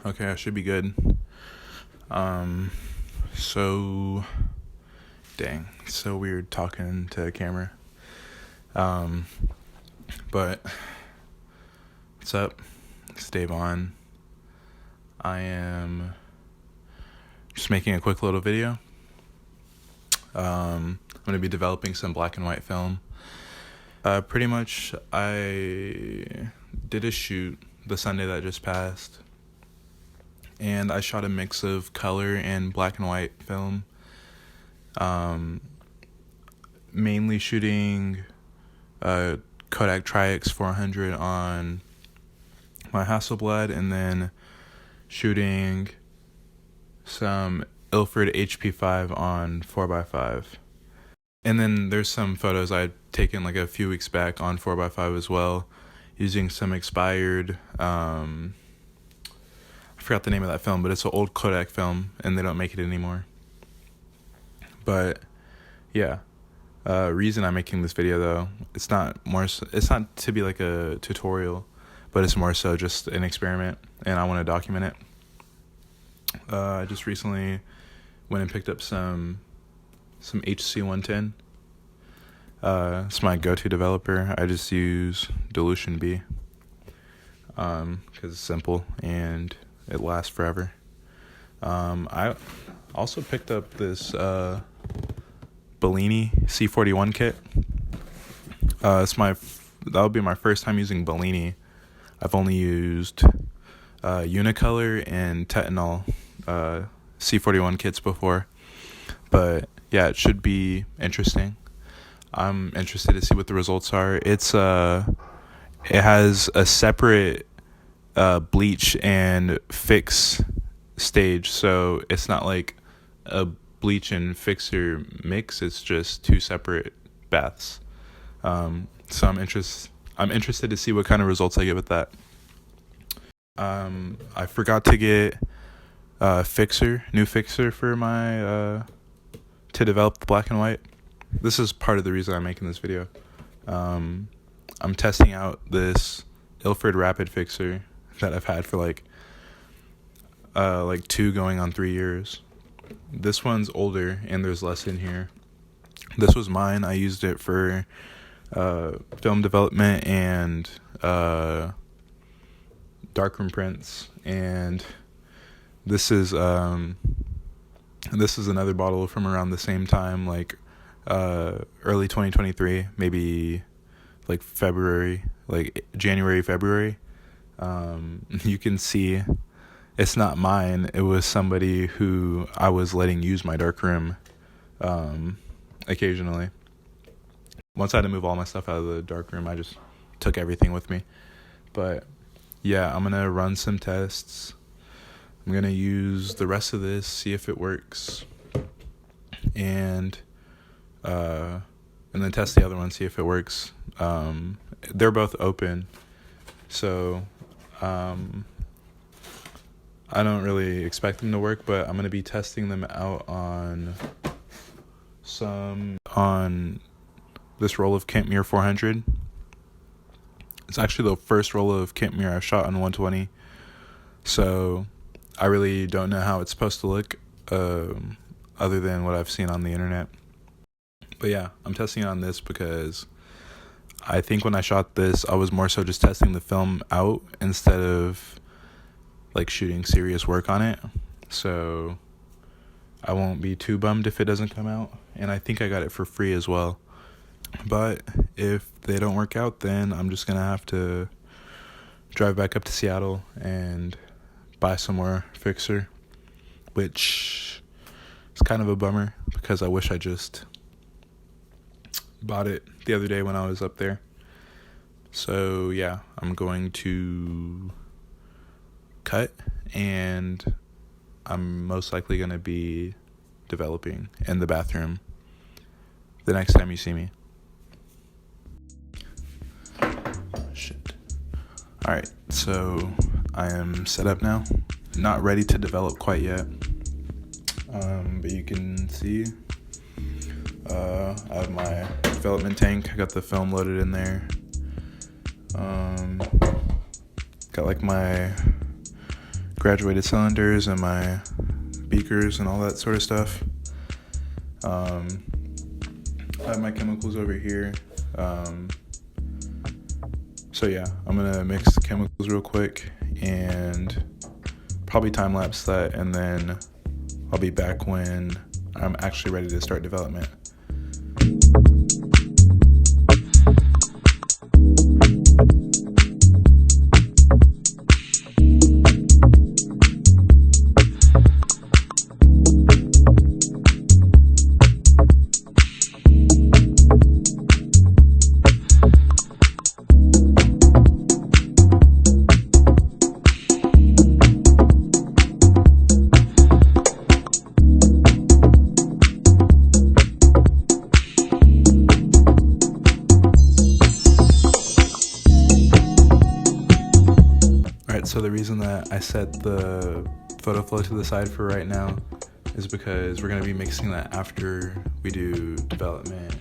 Okay, I should be good. So dang, it's so weird talking to a camera. But what's up? It's Davon. I am just making a quick little video. I'm going to be developing some black and white film. Pretty much, I did a shoot the Sunday that just passed, and I shot a mix of color and black and white film. Mainly shooting Kodak Tri-X 400 on my Hasselblad, and then shooting some Ilford HP5 on 4x5. And then there's some photos I'd taken like a few weeks back on 4x5 as well, using some expired, I forgot the name of that film, but it's an old Kodak film and they don't make it anymore. But yeah, reason I'm making this video though, it's not to be like a tutorial, but it's more so just an experiment, and I want to document it. I just recently went and picked up some HC110. It's my go-to developer. I just use Dilution B because it's simple and it lasts forever. I also picked up this Bellini C41 kit. That'll be my first time using Bellini. I've only used Unicolor and Tetanol C41 kits before, but yeah, it should be interesting. I'm interested to see what the results are. It has a separate bleach and fix stage, so it's not like a bleach and fixer mix. It's just two separate baths. So I'm interested to see what kind of results I get with that. I forgot to get new fixer for my to develop the black and white. This is part of the reason I'm making this video. I'm testing out this Ilford Rapid Fixer that I've had for like 2 going on 3 years. This one's older and there's less in here. This was mine. I used it for film development and darkroom prints, and this is another bottle from around the same time, like early 2023, maybe like February, like January, February. You can see it's not mine. It was somebody who I was letting use my darkroom occasionally. Once I had to move all my stuff out of the darkroom, I just took everything with me. But yeah, I'm gonna run some tests. I'm gonna use the rest of this, see if it works, and then test the other one, see if it works. They're both open, so I don't really expect them to work, but I'm gonna be testing them out on this roll of Kentmere 400. It's actually the first roll of Kentmere I've shot on 120, so I really don't know how it's supposed to look, other than what I've seen on the internet. But yeah, I'm testing it on this because I think when I shot this, I was more so just testing the film out instead of like shooting serious work on it. So I won't be too bummed if it doesn't come out. And I think I got it for free as well. But if they don't work out, then I'm just going to have to drive back up to Seattle and buy some more fixer, which is kind of a bummer because I wish I just bought it the other day when I was up there. So yeah, I'm going to cut, and I'm most likely going to be developing in the bathroom the next time you see me. Shit. Alright, so I am set up now. Not ready to develop quite yet. But you can see I have my development tank. I got the film loaded in there. Got like my graduated cylinders and my beakers and all that sort of stuff. I have my chemicals over here. So yeah, I'm gonna mix the chemicals real quick and probably time lapse that, and then I'll be back when I'm actually ready to start development. So the reason that I set the photo flow to the side for right now is because we're going to be mixing that after we do development,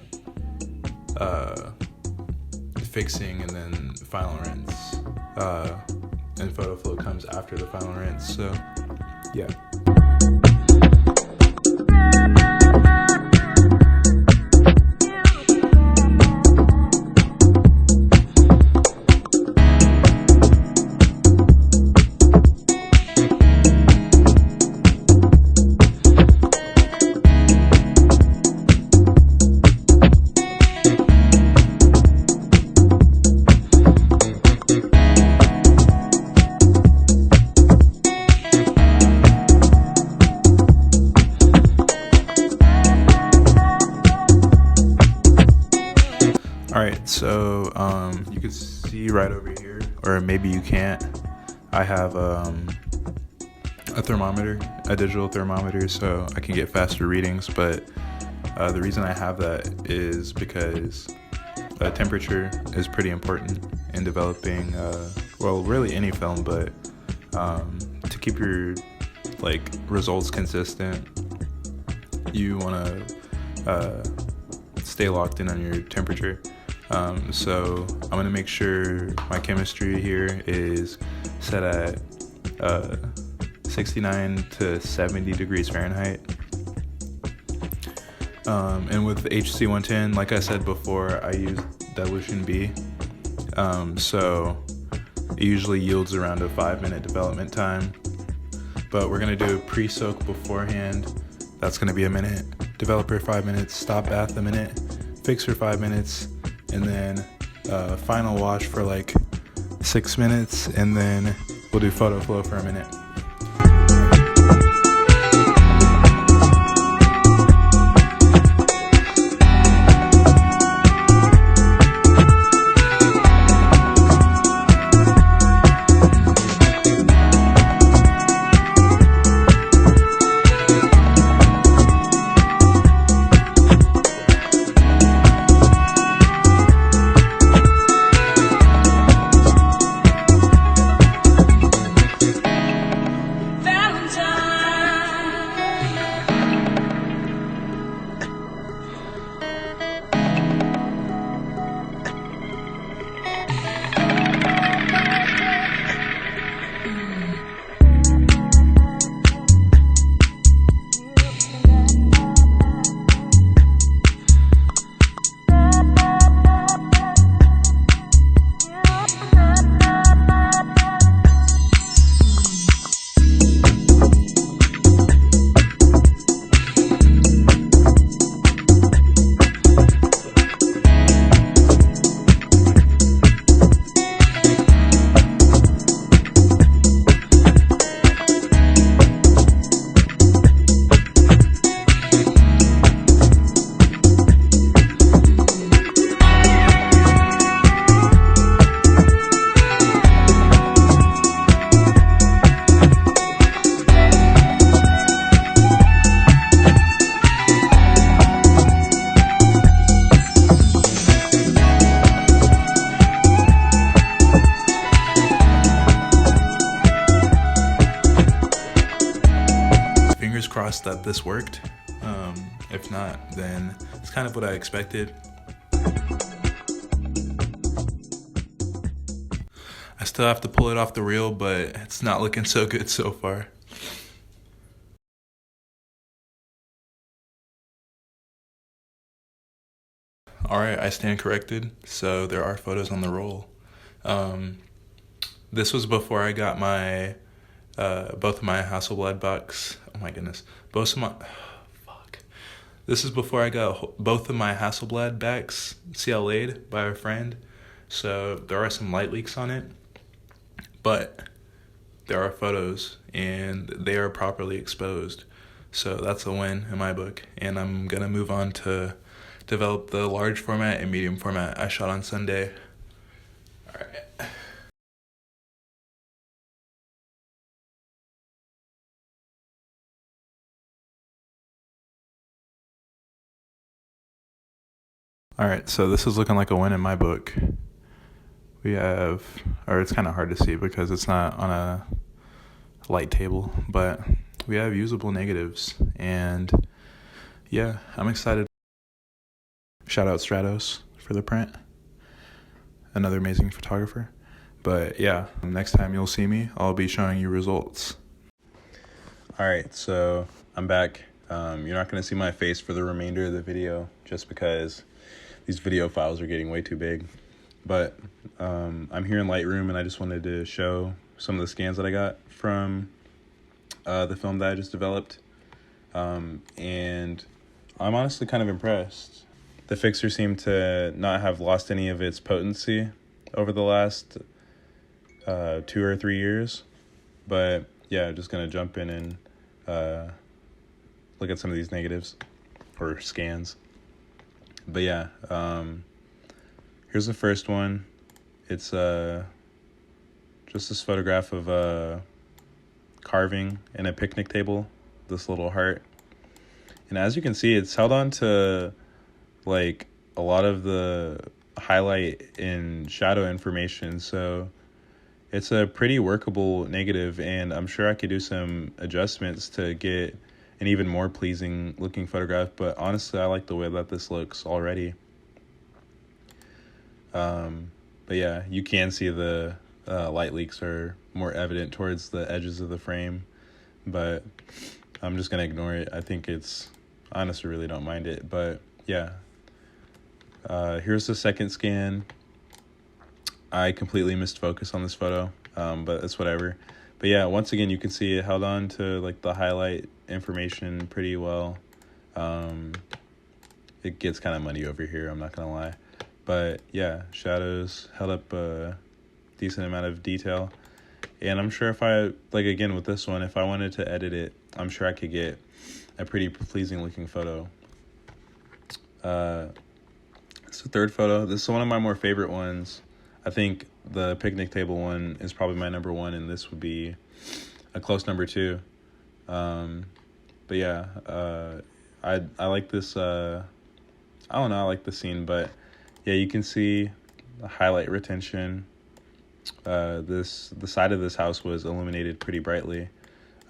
fixing, and then final rinse. And photo flow comes after the final rinse. So yeah. Alright, so you can see right over here, or maybe you can't, I have a thermometer, a digital thermometer, so I can get faster readings, but the reason I have that is because temperature is pretty important in developing, well, really any film, but to keep your results consistent, you want to stay locked in on your temperature. So I'm going to make sure my chemistry here is set at 69 to 70 degrees Fahrenheit. And with HC110, like I said before, I use dilution B. So it usually yields around a 5-minute development time. But we're going to do a pre-soak beforehand. That's going to be a minute. Developer 5 minutes, stop bath a minute, fix for 5 minutes, and then final wash for 6 minutes, and then we'll do photo flow for a minute. Crossed that this worked. If not, then it's kind of what I expected. I still have to pull it off the reel, but it's not looking so good so far. Alright, I stand corrected. So there are photos on the roll. This was before I got my both of my Hasselblad books. Oh my goodness. Both of my fuck. This is before I got both of my Hasselblad backs CLA'd by a friend. So there are some light leaks on it. But there are photos and they are properly exposed. So that's a win in my book. And I'm going to move on to develop the large format and medium format I shot on Sunday. All right. All right, so this is looking like a win in my book. We have, or it's kind of hard to see because it's not on a light table, but we have usable negatives. And yeah, I'm excited. Shout out Stratos for the print. Another amazing photographer. But yeah, next time you'll see me, I'll be showing you results. All right, so I'm back. You're not going to see my face for the remainder of the video just because these video files are getting way too big. But I'm here in Lightroom, and I just wanted to show some of the scans that I got from the film that I just developed. And I'm honestly kind of impressed. The fixer seemed to not have lost any of its potency over the last 2 or 3 years. But yeah, just going to jump in and look at some of these negatives or scans. But yeah, here's the first one. It's just this photograph of carving in a picnic table, this little heart. And as you can see, it's held on to like a lot of the highlight and shadow information. So it's a pretty workable negative, and I'm sure I could do some adjustments to get an even more pleasing looking photograph. But honestly, I like the way that this looks already. But yeah, you can see the light leaks are more evident towards the edges of the frame, but I'm just gonna ignore it. I think it's, honestly, really don't mind it. But yeah, here's the second scan. I completely missed focus on this photo, but it's whatever. But yeah, once again, you can see it held on to like the highlight information pretty well. It gets kind of muddy over here, I'm not gonna lie. But yeah, shadows held up a decent amount of detail. And I'm sure if I, like again with this one, if I wanted to edit it, I'm sure I could get a pretty pleasing looking photo. It's the third photo. This is one of my more favorite ones. I think the picnic table one is probably my number one, and this would be a close number two. But yeah, I like this, I don't know, I like the scene, but yeah, you can see the highlight retention. The side of this house was illuminated pretty brightly.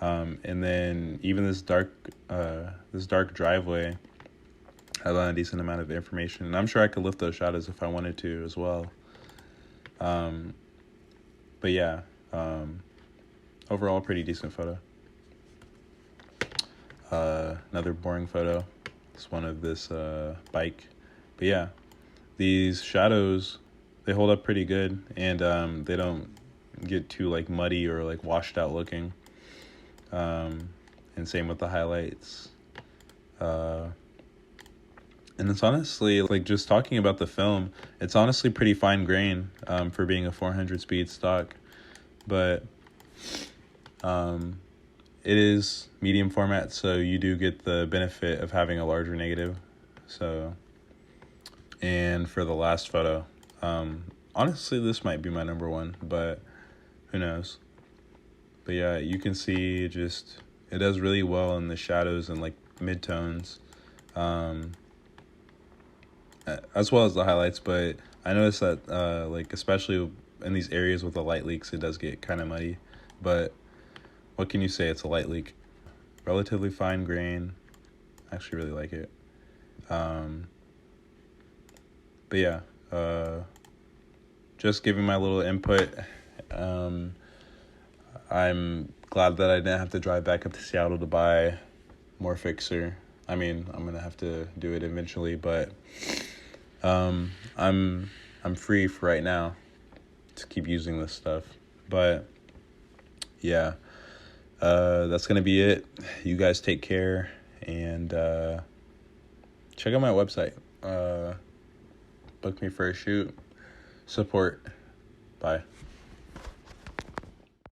And then even this dark driveway had a decent amount of information. And I'm sure I could lift those shadows if I wanted to as well. But yeah, overall pretty decent photo. Another boring photo. It's one of this bike. But yeah, these shadows, they hold up pretty good, and they don't get too like muddy or like washed out looking. And same with the highlights. And it's honestly, like, just talking about the film, it's honestly pretty fine grain for being a 400 speed stock. But it is medium format, so you do get the benefit of having a larger negative. So, and for the last photo, honestly, this might be my number one, but who knows. But yeah, you can see just, it does really well in the shadows and like midtones, as well as the highlights. But I noticed that like especially in these areas with the light leaks, it does get kind of muddy. But what can you say? It's a light leak. Relatively fine grain. I actually really like it. But yeah, just giving my little input I'm glad that I didn't have to drive back up to Seattle to buy more fixer. I mean, I'm gonna have to do it eventually, but I'm free for right now to keep using this stuff. But yeah, that's gonna be it. You guys take care, and check out my website. Book me for a shoot. Support. Bye.